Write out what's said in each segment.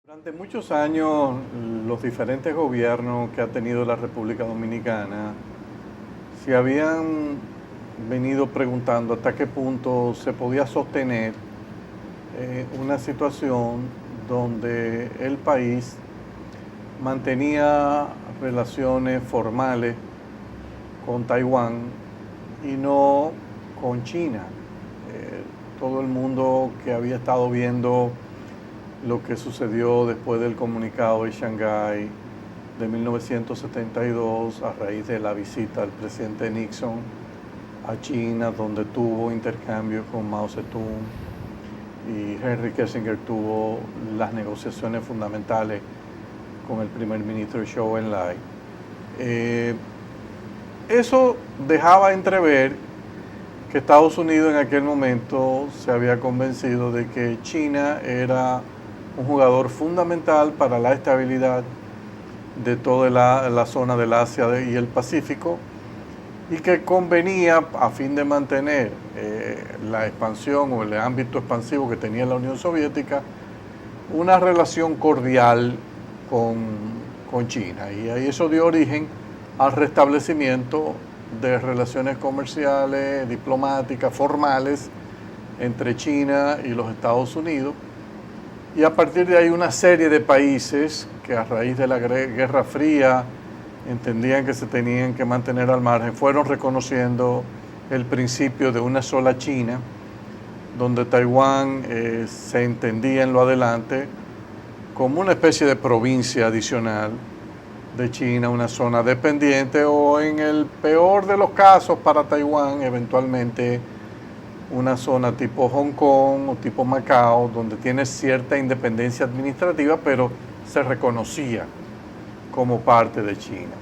Durante muchos años, los diferentes gobiernos que ha tenido la República Dominicana se habían venido preguntando hasta qué punto se podía sostener una situación donde el país mantenía relaciones formales con Taiwán y no con China. Todo el mundo que había estado viendo lo que sucedió después del comunicado de Shanghái de 1972 a raíz de la visita del presidente Nixon a China, donde tuvo intercambios con Mao Zedong y Henry Kissinger tuvo las negociaciones fundamentales con el primer ministro Zhou Enlai. Eso dejaba entrever que Estados Unidos en aquel momento se había convencido de que China era un jugador fundamental para la estabilidad de toda la zona del Asia y el Pacífico, y que convenía, a fin de mantener la expansión o el ámbito expansivo que tenía la Unión Soviética, una relación cordial con China. Y ahí eso dio origen al restablecimiento de relaciones comerciales, diplomáticas, formales entre China y los Estados Unidos. Y a partir de ahí una serie de países que a raíz de la Guerra Fría entendían que se tenían que mantener al margen, fueron reconociendo el principio de una sola China, donde Taiwán se entendía en lo adelante como una especie de provincia adicional de China, una zona dependiente o, en el peor de los casos para Taiwán, eventualmente una zona tipo Hong Kong o tipo Macao, donde tiene cierta independencia administrativa, pero se reconocía como parte de China.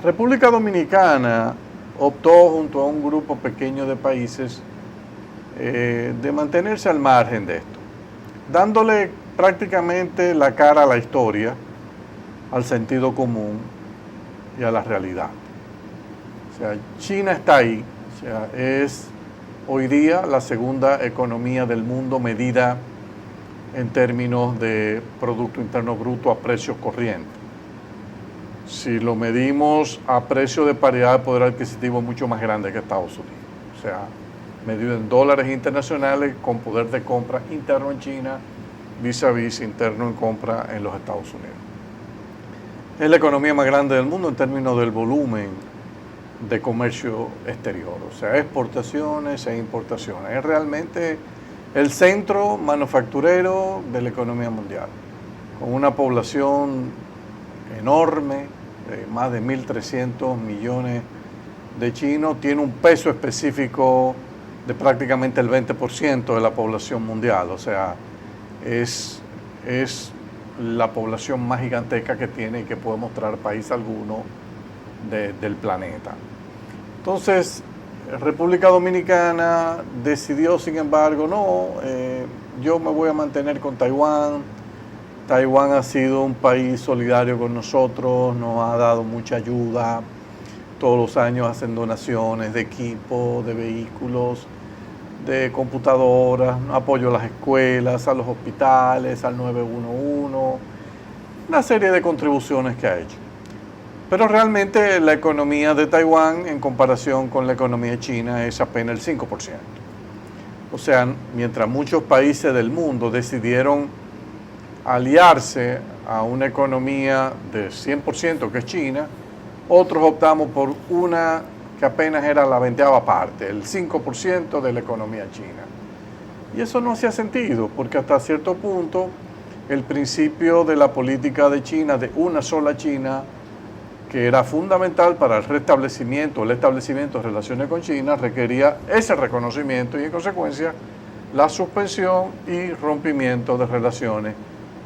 República Dominicana optó, junto a un grupo pequeño de países, de mantenerse al margen de esto, dándole prácticamente la cara a la historia, al sentido común y a la realidad. O sea, China está ahí. O sea, es hoy día la segunda economía del mundo medida en términos de Producto Interno Bruto a precios corrientes. Si lo medimos a precio de paridad de poder adquisitivo, es mucho más grande que Estados Unidos. O sea, medido en dólares internacionales con poder de compra interno en China vis a vis interno en compra en los Estados Unidos. Es la economía más grande del mundo en términos del volumen de comercio exterior, o sea, exportaciones e importaciones. Es realmente el centro manufacturero de la economía mundial, con una población enorme, más de 1.300 millones de chinos, tiene un peso específico de prácticamente el 20% de la población mundial, o sea, es la población más gigantesca que tiene y que puede mostrar país alguno del planeta. Entonces, República Dominicana decidió, sin embargo, yo me voy a mantener con Taiwán. Taiwán ha sido un país solidario con nosotros, nos ha dado mucha ayuda. Todos los años hacen donaciones de equipos, de vehículos, de computadoras, apoyo a las escuelas, a los hospitales, al 911, una serie de contribuciones que ha hecho. Pero realmente la economía de Taiwán en comparación con la economía china es apenas el 5%. O sea, mientras muchos países del mundo decidieron aliarse a una economía de 100% que es China, otros optamos por una que apenas era la 20ª parte, el 5% de la economía china. Y eso no hacía sentido, porque hasta cierto punto el principio de la política de China, de una sola China, que era fundamental para el restablecimiento, el establecimiento de relaciones con China, requería ese reconocimiento y, en consecuencia, la suspensión y rompimiento de relaciones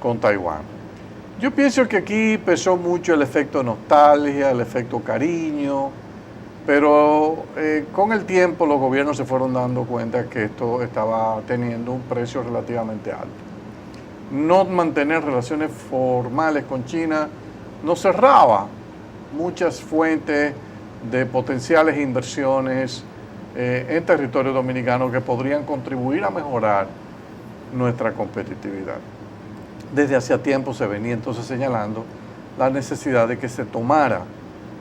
con Taiwán. Yo pienso que aquí pesó mucho el efecto nostalgia, el efecto cariño, pero con el tiempo los gobiernos se fueron dando cuenta que esto estaba teniendo un precio relativamente alto. No mantener relaciones formales con China nos cerraba muchas fuentes de potenciales inversiones en territorio dominicano que podrían contribuir a mejorar nuestra competitividad. desde hacía tiempo se venía entonces señalando la necesidad de que se tomara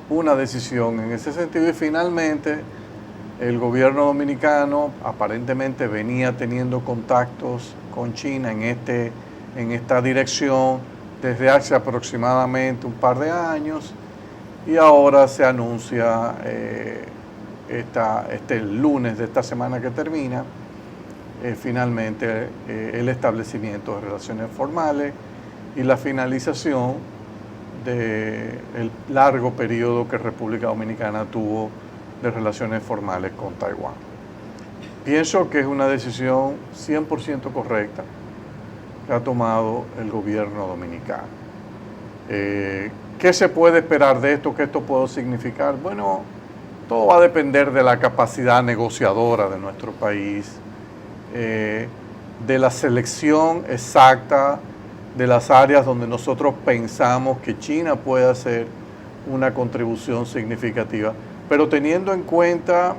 una decisión en ese sentido, y finalmente el gobierno dominicano aparentemente venía teniendo contactos con China en esta dirección desde hace aproximadamente un par de años, y ahora se anuncia este lunes de esta semana que termina finalmente el establecimiento de relaciones formales y la finalización del largo periodo que República Dominicana tuvo de relaciones formales con Taiwán. Pienso que es una decisión 100% correcta que ha tomado el gobierno dominicano. ¿Qué se puede esperar de esto? ¿Qué esto puede significar? Bueno, todo va a depender de la capacidad negociadora de nuestro país, de la selección exacta de las áreas donde nosotros pensamos que China puede hacer una contribución significativa, pero teniendo en cuenta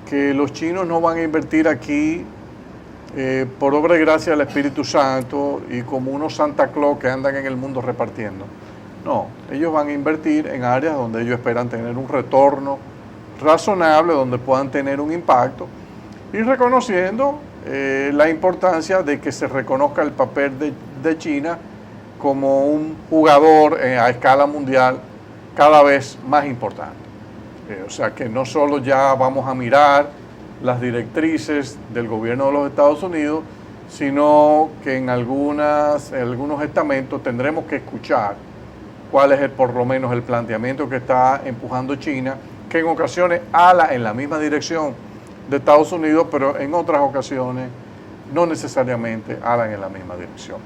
que los chinos no van a invertir aquí por obra y gracia del Espíritu Santo y como unos Santa Claus que andan en el mundo repartiendo. No, ellos van a invertir en áreas donde ellos esperan tener un retorno razonable, donde puedan tener un impacto, y reconociendo la importancia de que se reconozca el papel de China como un jugador a escala mundial cada vez más importante. O sea que no solo ya vamos a mirar las directrices del gobierno de los Estados Unidos, sino que en algunos estamentos tendremos que escuchar cuál es por lo menos el planteamiento que está empujando China, que en ocasiones ala en la misma dirección de Estados Unidos, pero en otras ocasiones no necesariamente alan en la misma dirección.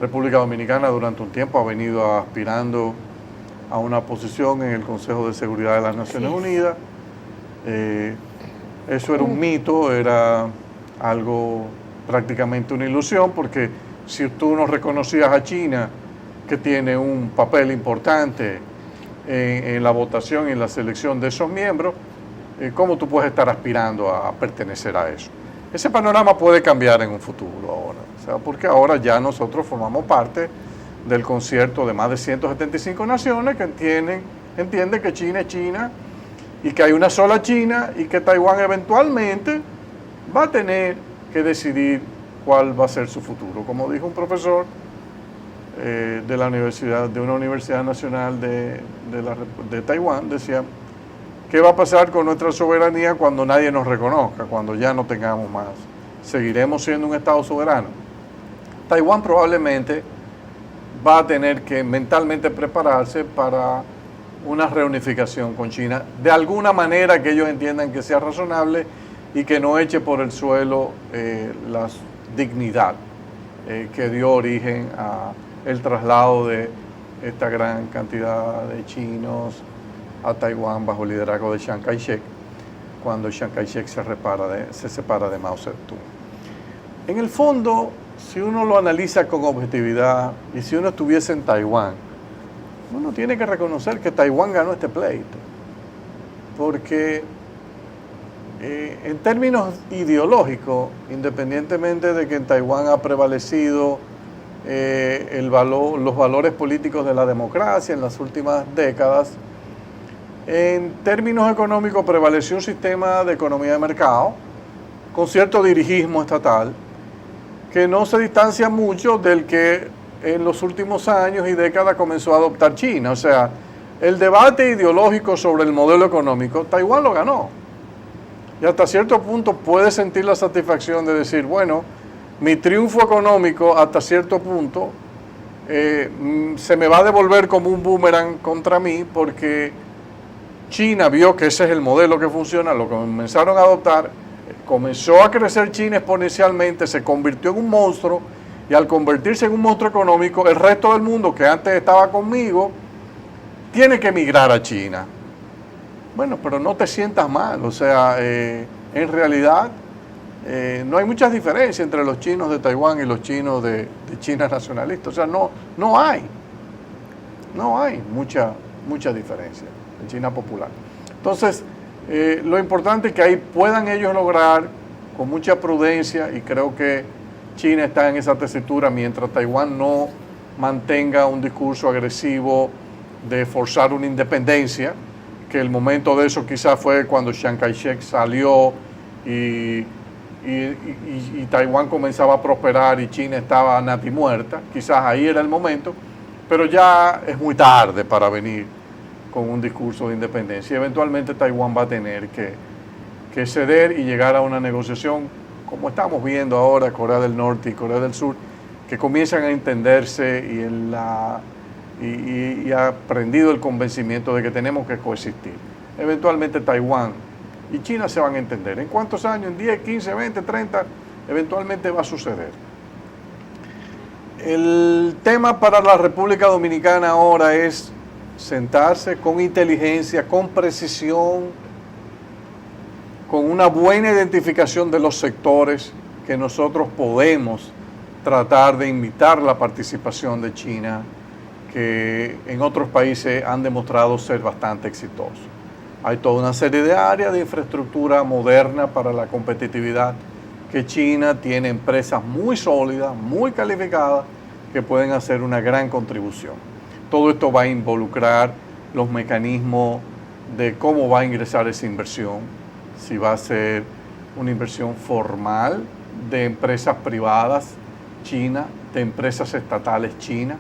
República Dominicana durante un tiempo ha venido aspirando a una posición en el Consejo de Seguridad de las Naciones Unidas. Eso era un mito, era algo prácticamente una ilusión, porque si tú no reconocías a China, que tiene un papel importante en la votación y en la selección de esos miembros, ¿cómo tú puedes estar aspirando a pertenecer a eso? Ese panorama puede cambiar en un futuro ahora, o sea, porque ahora ya nosotros formamos parte del concierto de más de 175 naciones que entienden que China es China y que hay una sola China y que Taiwán eventualmente va a tener que decidir cuál va a ser su futuro. Como dijo un profesor de una universidad nacional de Taiwán, decía: ¿qué va a pasar con nuestra soberanía cuando nadie nos reconozca, cuando ya no tengamos más? ¿Seguiremos siendo un Estado soberano? Taiwán probablemente va a tener que mentalmente prepararse para una reunificación con China, de alguna manera que ellos entiendan que sea razonable y que no eche por el suelo la dignidad que dio origen a el traslado de esta gran cantidad de chinos a Taiwán bajo el liderazgo de Chiang Kai-shek, cuando Chiang Kai-shek se separa de Mao Zedong. En el fondo, si uno lo analiza con objetividad y si uno estuviese en Taiwán, uno tiene que reconocer que Taiwán ganó este pleito, porque en términos ideológicos, independientemente de que en Taiwán ha prevalecido los valores políticos de la democracia en las últimas décadas, en términos económicos prevaleció un sistema de economía de mercado con cierto dirigismo estatal que no se distancia mucho del que en los últimos años y décadas comenzó a adoptar China. O sea, el debate ideológico sobre el modelo económico, Taiwán lo ganó. Y hasta cierto punto puede sentir la satisfacción de decir, bueno, mi triunfo económico hasta cierto punto se me va a devolver como un boomerang contra mí, porque China vio que ese es el modelo que funciona, lo comenzaron a adoptar, comenzó a crecer China exponencialmente, se convirtió en un monstruo, y al convertirse en un monstruo económico, el resto del mundo que antes estaba conmigo tiene que emigrar a China. Bueno, pero no te sientas mal, o sea, en realidad no hay muchas diferencias entre los chinos de Taiwán y los chinos de China nacionalista. O sea, no hay mucha diferencia en China popular. Entonces, lo importante es que ahí puedan ellos lograr con mucha prudencia, y creo que China está en esa tesitura mientras Taiwán no mantenga un discurso agresivo de forzar una independencia, que el momento de eso quizás fue cuando Chiang Kai-shek salió y Taiwán comenzaba a prosperar y China estaba natimuerta, quizás ahí era el momento, pero ya es muy tarde para venir con un discurso de independencia. Eventualmente Taiwán va a tener que ceder y llegar a una negociación, como estamos viendo ahora Corea del Norte y Corea del Sur, que comienzan a entenderse y ha aprendido el convencimiento de que tenemos que coexistir. Eventualmente Taiwán y China se van a entender. ¿En cuántos años? ¿En 10, 15, 20, 30? Eventualmente va a suceder. El tema para la República Dominicana ahora es sentarse con inteligencia, con precisión, con una buena identificación de los sectores que nosotros podemos tratar de invitar la participación de China, que en otros países han demostrado ser bastante exitosos. Hay toda una serie de áreas de infraestructura moderna para la competitividad, que China tiene empresas muy sólidas, muy calificadas, que pueden hacer una gran contribución. Todo esto va a involucrar los mecanismos de cómo va a ingresar esa inversión, si va a ser una inversión formal de empresas privadas chinas, de empresas estatales chinas,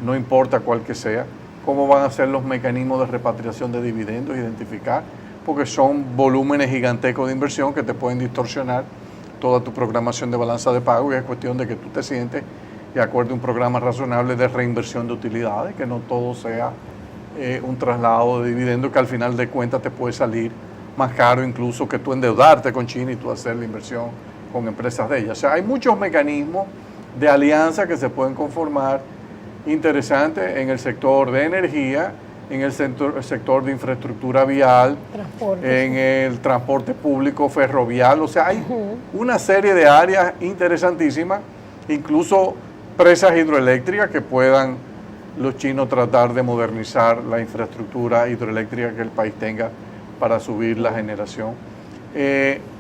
no importa cuál que sea, cómo van a ser los mecanismos de repatriación de dividendos, identificar, porque son volúmenes gigantescos de inversión que te pueden distorsionar toda tu programación de balanza de pago, y es cuestión de que tú te sientes y acuerdes un programa razonable de reinversión de utilidades, que no todo sea un traslado de dividendos que al final de cuentas te puede salir más caro incluso que tú endeudarte con China y tú hacer la inversión con empresas de ella. O sea, hay muchos mecanismos de alianza que se pueden conformar interesantes en el sector de energía, en el sector de infraestructura vial, en el transporte público ferroviario. O sea, hay una serie de áreas interesantísimas, incluso presas hidroeléctricas que puedan los chinos tratar de modernizar la infraestructura hidroeléctrica que el país tenga para subir la generación.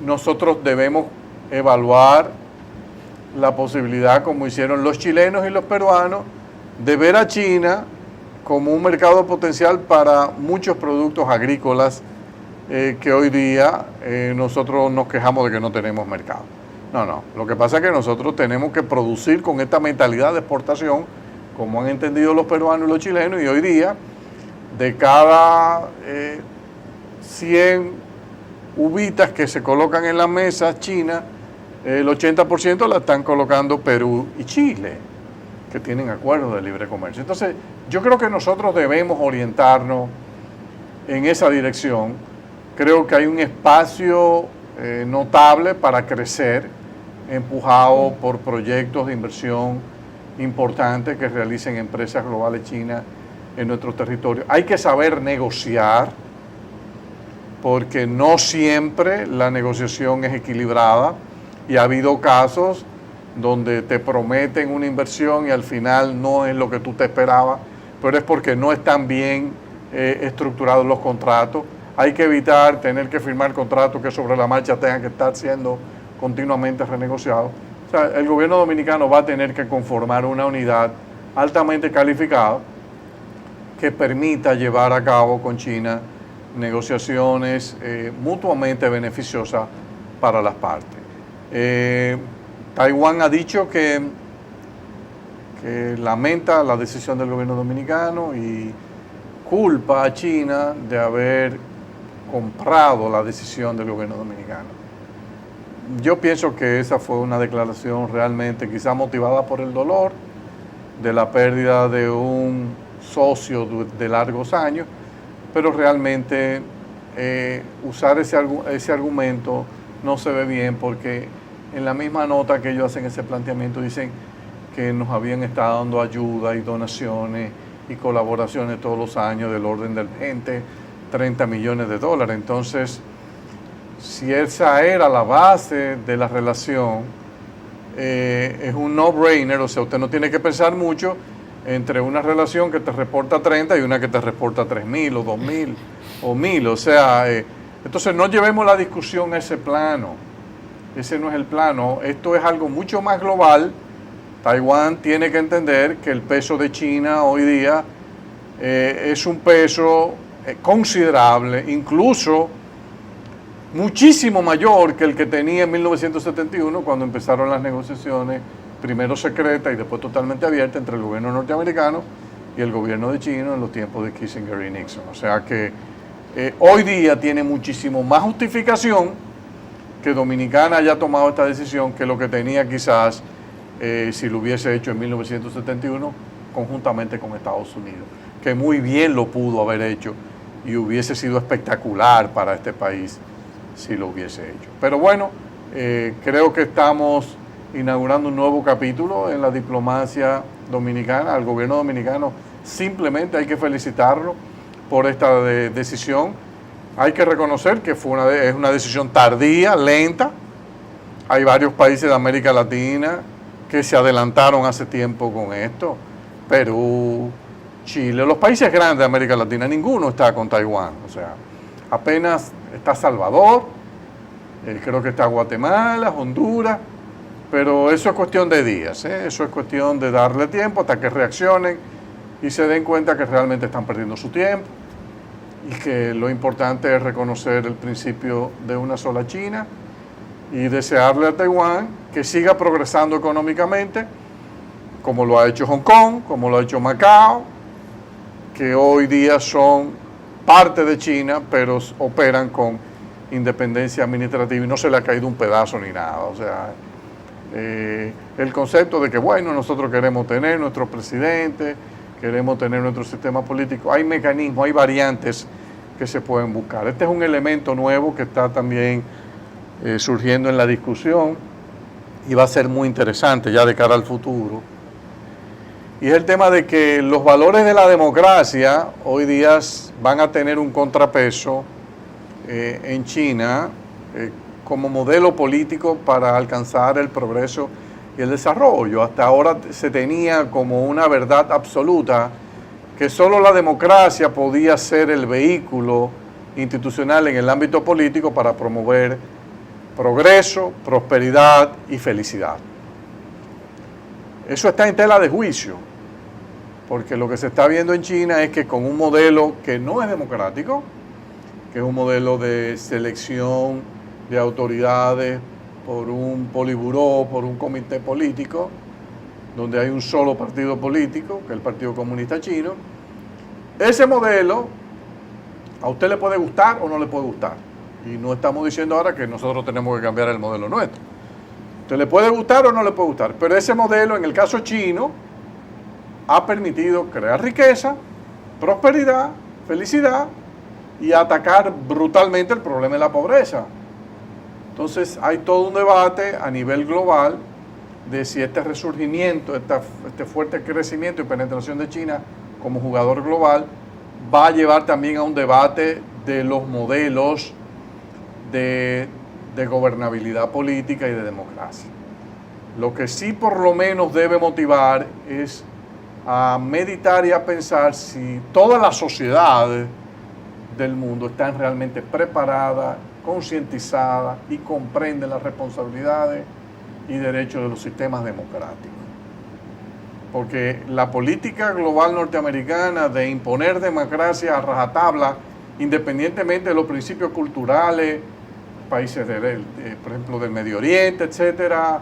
Nosotros debemos evaluar la posibilidad, como hicieron los chilenos y los peruanos, de ver a China como un mercado potencial para muchos productos agrícolas que hoy día nosotros nos quejamos de que no tenemos mercado. No, lo que pasa es que nosotros tenemos que producir con esta mentalidad de exportación, como han entendido los peruanos y los chilenos, y hoy día de cada 100 uvitas que se colocan en la mesa China, el 80% la están colocando Perú y Chile, que tienen acuerdos de libre comercio. Entonces, yo creo que nosotros debemos orientarnos en esa dirección. Creo que hay un espacio notable para crecer, empujado por proyectos de inversión importantes que realicen empresas globales chinas en nuestro territorio. Hay que saber negociar, porque no siempre la negociación es equilibrada, y ha habido casos donde te prometen una inversión y al final no es lo que tú te esperabas, pero es porque no están bien estructurados los contratos. Hay que evitar tener que firmar contratos que sobre la marcha tengan que estar siendo continuamente renegociados. O sea, el gobierno dominicano va a tener que conformar una unidad altamente calificada que permita llevar a cabo con China negociaciones mutuamente beneficiosas para las partes. Taiwán ha dicho que lamenta la decisión del gobierno dominicano y culpa a China de haber comprado la decisión del gobierno dominicano. Yo pienso que esa fue una declaración realmente quizá motivada por el dolor de la pérdida de un socio de largos años, pero realmente usar ese argumento no se ve bien, porque en la misma nota que ellos hacen ese planteamiento dicen que nos habían estado dando ayuda y donaciones y colaboraciones todos los años del orden del 20, 30 millones de dólares. Entonces, si esa era la base de la relación, es un no-brainer, o sea, usted no tiene que pensar mucho entre una relación que te reporta 30 y una que te reporta 3.000 o 2.000 o 1.000, o sea, entonces no llevemos la discusión a ese plano. Ese no es el plano. Esto es algo mucho más global. Taiwán tiene que entender que el peso de China hoy día es un peso considerable, incluso muchísimo mayor que el que tenía en 1971 cuando empezaron las negociaciones, primero secretas y después totalmente abiertas entre el gobierno norteamericano y el gobierno de China en los tiempos de Kissinger y Nixon. O sea que hoy día tiene muchísimo más justificación que Dominicana haya tomado esta decisión que lo que tenía quizás si lo hubiese hecho en 1971 conjuntamente con Estados Unidos, que muy bien lo pudo haber hecho y hubiese sido espectacular para este país si lo hubiese hecho. Pero bueno, creo que estamos inaugurando un nuevo capítulo en la diplomacia dominicana. Al gobierno dominicano simplemente hay que felicitarlo por esta decisión. Hay que reconocer que es una decisión tardía, lenta. Hay varios países de América Latina que se adelantaron hace tiempo con esto. Perú, Chile, los países grandes de América Latina, ninguno está con Taiwán. O sea, apenas está Salvador, creo que está Guatemala, Honduras, pero eso es cuestión de días, eso es cuestión de darle tiempo hasta que reaccionen y se den cuenta que realmente están perdiendo su tiempo y que lo importante es reconocer el principio de una sola China y desearle a Taiwán que siga progresando económicamente, como lo ha hecho Hong Kong, como lo ha hecho Macao, que hoy día son parte de China, pero operan con independencia administrativa y no se le ha caído un pedazo ni nada. O sea, el concepto de que, bueno, nosotros queremos tener nuestro presidente, queremos tener nuestro sistema político, hay mecanismos, hay variantes que se pueden buscar. Este es un elemento nuevo que está también surgiendo en la discusión y va a ser muy interesante ya de cara al futuro. Y es el tema de que los valores de la democracia hoy día van a tener un contrapeso en China como modelo político para alcanzar el progreso y el desarrollo. Hasta ahora se tenía como una verdad absoluta que solo la democracia podía ser el vehículo institucional en el ámbito político para promover progreso, prosperidad y felicidad. Eso está en tela de juicio, porque lo que se está viendo en China es que con un modelo que no es democrático, que es un modelo de selección de autoridades por un poliburó, por un comité político, donde hay un solo partido político, que es el Partido Comunista Chino, ese modelo a usted le puede gustar o no le puede gustar. Y no estamos diciendo ahora que nosotros tenemos que cambiar el modelo nuestro. Usted le puede gustar o no le puede gustar, pero ese modelo, en el caso chino, ha permitido crear riqueza, prosperidad, felicidad y atacar brutalmente el problema de la pobreza. Entonces hay todo un debate a nivel global de si este resurgimiento, este fuerte crecimiento y penetración de China como jugador global va a llevar también a un debate de los modelos de gobernabilidad política y de democracia. Lo que sí por lo menos debe motivar es a meditar y a pensar si todas las sociedades del mundo están realmente preparadas, concientizadas y comprenden las responsabilidades y derechos de los sistemas democráticos. Porque la política global norteamericana de imponer democracia a rajatabla, independientemente de los principios culturales, países, por ejemplo, del Medio Oriente, etcétera,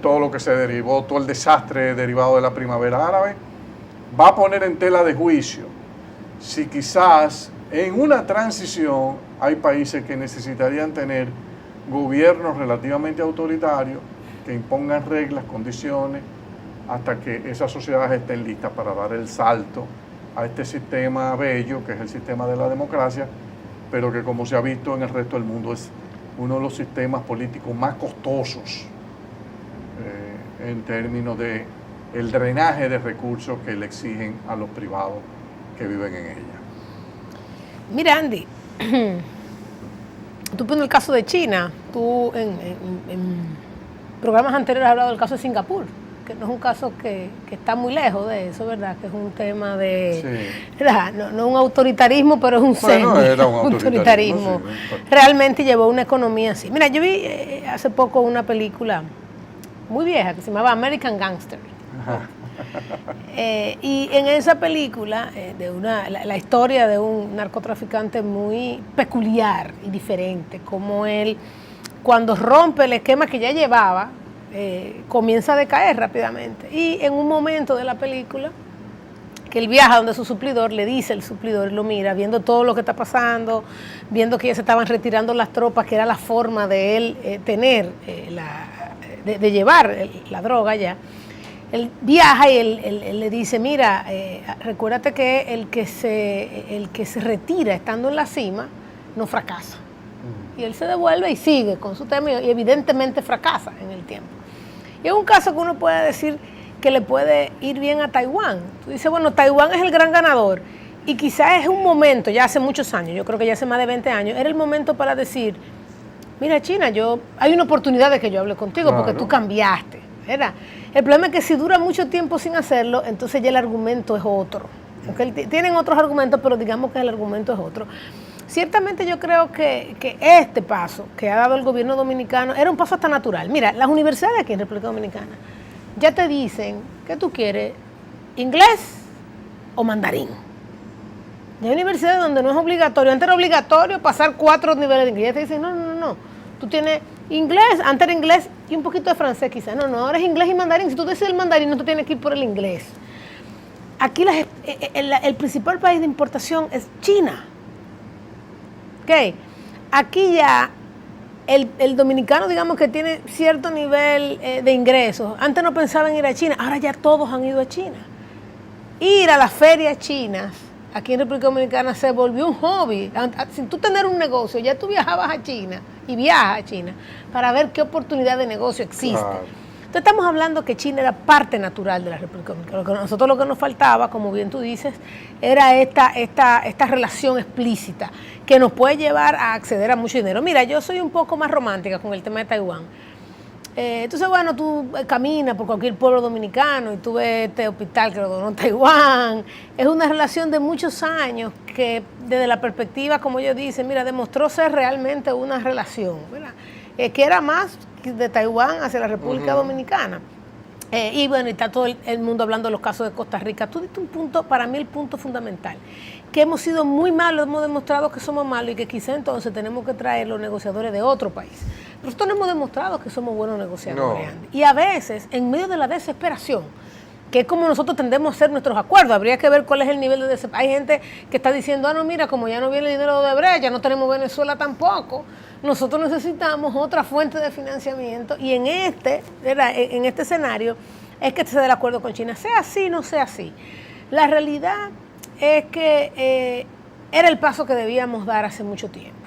todo lo que se derivó, todo el desastre derivado de la primavera árabe, va a poner en tela de juicio si quizás en una transición hay países que necesitarían tener gobiernos relativamente autoritarios que impongan reglas, condiciones, hasta que esas sociedades estén listas para dar el salto a este sistema bello, que es el sistema de la democracia, pero que, como se ha visto en el resto del mundo, es uno de los sistemas políticos más costosos en términos de el drenaje de recursos que le exigen a los privados que viven en ella. Mira, Andy, tú pones el caso de China, tú en programas anteriores has hablado del caso de Singapur, que no es un caso que está muy lejos de eso, ¿verdad? Que es un tema de, Sí. ¿verdad? No un autoritarismo, pero es un Era un autoritarismo. Sí. Realmente llevó una economía así. Mira, yo vi hace poco una película muy vieja que se llamaba American Gangster. Y en esa película, la historia de un narcotraficante muy peculiar y diferente, como él, cuando rompe el esquema que ya llevaba, comienza a decaer rápidamente. Y en un momento de la película, que él viaja donde su suplidor, le dice el suplidor, y lo mira, viendo todo lo que está pasando, viendo que ya se estaban retirando las tropas, que era la forma de él de llevar la droga ya. Él viaja y él le dice, mira, recuérdate que el que se retira estando en la cima no fracasa. Y él se devuelve y sigue con su tema y evidentemente fracasa en el tiempo. Y es un caso que uno puede decir que le puede ir bien a Taiwán. Tú dices, bueno, Taiwán es el gran ganador y quizás es un momento, ya hace muchos años, yo creo que ya hace más de 20 años, era el momento para decir, mira China, hay una oportunidad de que yo hable contigo, claro, porque tú cambiaste, ¿verdad? El problema es que si dura mucho tiempo sin hacerlo, entonces ya el argumento es otro. Aunque tienen otros argumentos, pero digamos que el argumento es otro. Ciertamente yo creo que este paso que ha dado el gobierno dominicano era un paso hasta natural. Mira, las universidades aquí en República Dominicana ya te dicen que tú quieres inglés o mandarín. Ya hay universidades donde no es obligatorio. Antes era obligatorio pasar 4 niveles de inglés. Ya te dicen, no. Tú tienes inglés, antes era inglés y un poquito de francés quizás. No, ahora es inglés y mandarín. Si tú decides el mandarín, no tú tienes que ir por el inglés. Aquí el principal país de importación es China. ¿Ok? Aquí ya el dominicano, digamos que tiene cierto nivel de ingresos. Antes no pensaban en ir a China, ahora ya todos han ido a China. Ir a las ferias chinas aquí en República Dominicana se volvió un hobby. Sin tú tener un negocio, ya tú viajabas a China y viajas a China para ver qué oportunidad de negocio existe. Claro. Entonces estamos hablando que China era parte natural de la República Dominicana. Nosotros lo que nos faltaba, como bien tú dices, era esta relación explícita que nos puede llevar a acceder a mucho dinero. Mira, yo soy un poco más romántica con el tema de Taiwán. Entonces, bueno, tú caminas por cualquier pueblo dominicano y tú ves este hospital que lo donó Taiwán. Es una relación de muchos años que desde la perspectiva, como ellos dicen, mira, demostró ser realmente una relación, ¿verdad? Que era más de Taiwán hacia la República Dominicana. Y bueno, y está todo el mundo hablando de los casos de Costa Rica. Tú diste un punto, para mí el punto fundamental, que hemos sido muy malos, hemos demostrado que somos malos y que quizá entonces tenemos que traer los negociadores de otro país. Nosotros no hemos demostrado que somos buenos negociadores. No. Y a veces, en medio de la desesperación, que es como nosotros tendemos a hacer nuestros acuerdos, habría que ver cuál es el nivel de desesperación. Hay gente que está diciendo, no, mira, como ya no viene el dinero de Brecht, ya no tenemos Venezuela tampoco, nosotros necesitamos otra fuente de financiamiento y en este escenario es que se dé el acuerdo con China, sea así, no sea así. La realidad es que era el paso que debíamos dar hace mucho tiempo.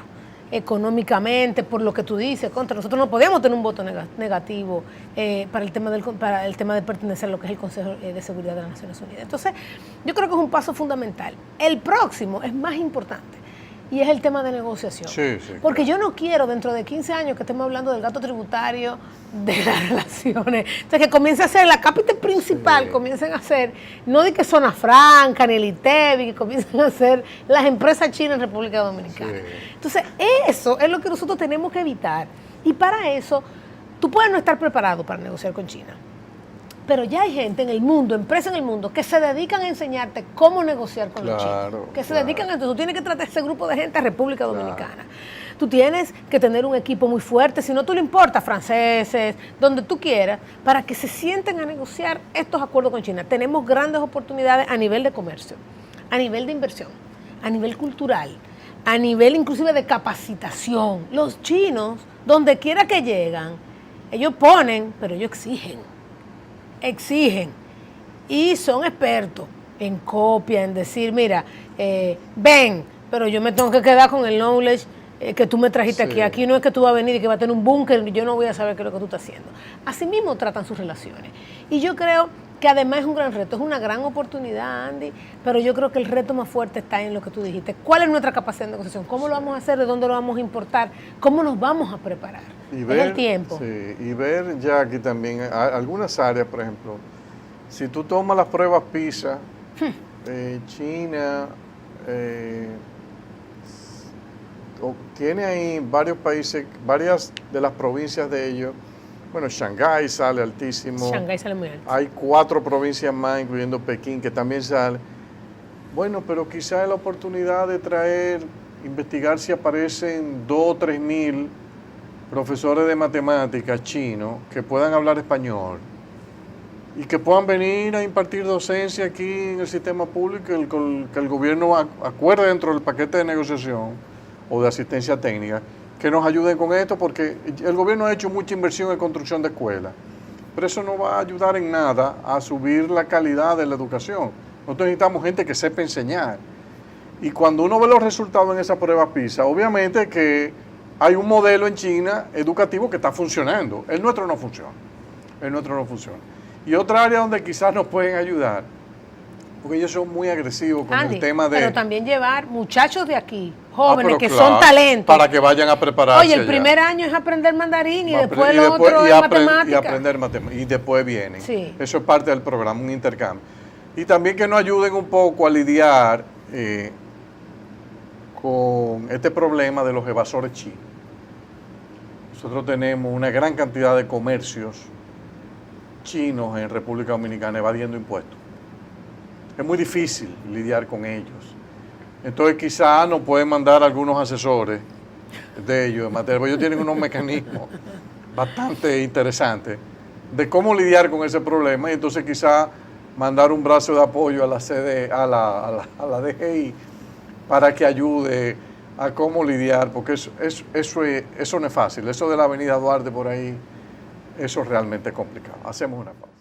Económicamente, por lo que tú dices, contra nosotros no podíamos tener un voto negativo para el tema de pertenecer a lo que es el Consejo de Seguridad de las Naciones Unidas. Entonces, yo creo que es un paso fundamental. El próximo es más importante y es el tema de negociación. Sí, porque yo no quiero dentro de 15 años que estemos hablando del gasto tributario, de las relaciones. Entonces, que comience a ser la capital principal, comiencen a ser, no de que Zona Franca, ni el ITEBI, que comiencen a ser las empresas chinas en República Dominicana. Sí. Entonces, eso es lo que nosotros tenemos que evitar. Y para eso, tú puedes no estar preparado para negociar con China. Pero ya hay gente en el mundo, empresas en el mundo, que se dedican a enseñarte cómo negociar con los chinos. Que se dedican a esto. Tú tienes que tratar ese grupo de gente a República Dominicana. Tú tienes que tener un equipo muy fuerte, si no tú le importas, franceses, donde tú quieras, para que se sienten a negociar estos acuerdos con China. Tenemos grandes oportunidades a nivel de comercio, a nivel de inversión, a nivel cultural, a nivel inclusive de capacitación. Los chinos, donde quiera que llegan, ellos ponen, pero ellos exigen y son expertos en copia, en decir, mira, ven, pero yo me tengo que quedar con el knowledge que tú me trajiste aquí. Aquí no es que tú vas a venir y que vas a tener un búnker y yo no voy a saber qué es lo que tú estás haciendo. Así mismo tratan sus relaciones. Y yo creo que además es un gran reto, es una gran oportunidad, Andy, pero yo creo que el reto más fuerte está en lo que tú dijiste. ¿Cuál es nuestra capacidad de negociación? ¿Cómo lo vamos a hacer? ¿De dónde lo vamos a importar? ¿Cómo nos vamos a preparar? Y ver, es el tiempo. Sí, y ver ya aquí también algunas áreas, por ejemplo, si tú tomas las pruebas PISA, China tiene ahí varios países, varias de las provincias de ellos. Bueno, Shanghái sale altísimo. Shanghái sale muy alto. Hay 4 provincias más, incluyendo Pekín, que también sale. Bueno, pero quizá es la oportunidad de traer, investigar si aparecen 2 o 3 mil profesores de matemáticas chinos que puedan hablar español y que puedan venir a impartir docencia aquí en el sistema público, que el gobierno acuerde dentro del paquete de negociación o de asistencia técnica, que nos ayuden con esto, porque el gobierno ha hecho mucha inversión en construcción de escuelas, pero eso no va a ayudar en nada a subir la calidad de la educación. Nosotros necesitamos gente que sepa enseñar. Y cuando uno ve los resultados en esa prueba PISA, obviamente que hay un modelo en China educativo que está funcionando. El nuestro no funciona. El nuestro no funciona. Y otra área donde quizás nos pueden ayudar, porque ellos son muy agresivos con Andy, el tema de... pero también llevar muchachos de aquí, jóvenes que claro, son talentos. para que vayan a prepararse. Oye, el allá. primer año es aprender mandarín y después y lo otro es matemática. Y aprender matemáticas. Y después vienen. Sí. Eso es parte del programa, un intercambio. Y también que nos ayuden un poco a lidiar con este problema de los evasores chinos. Nosotros tenemos una gran cantidad de comercios chinos en República Dominicana evadiendo impuestos. Es muy difícil lidiar con ellos. Entonces quizás nos pueden mandar algunos asesores de ellos, en materia, porque ellos tienen unos mecanismos bastante interesantes de cómo lidiar con ese problema, y entonces quizás mandar un brazo de apoyo a la a la DGI para que ayude a cómo lidiar, porque eso no es fácil. Eso de la avenida Duarte por ahí, eso es realmente complicado. Hacemos una pausa.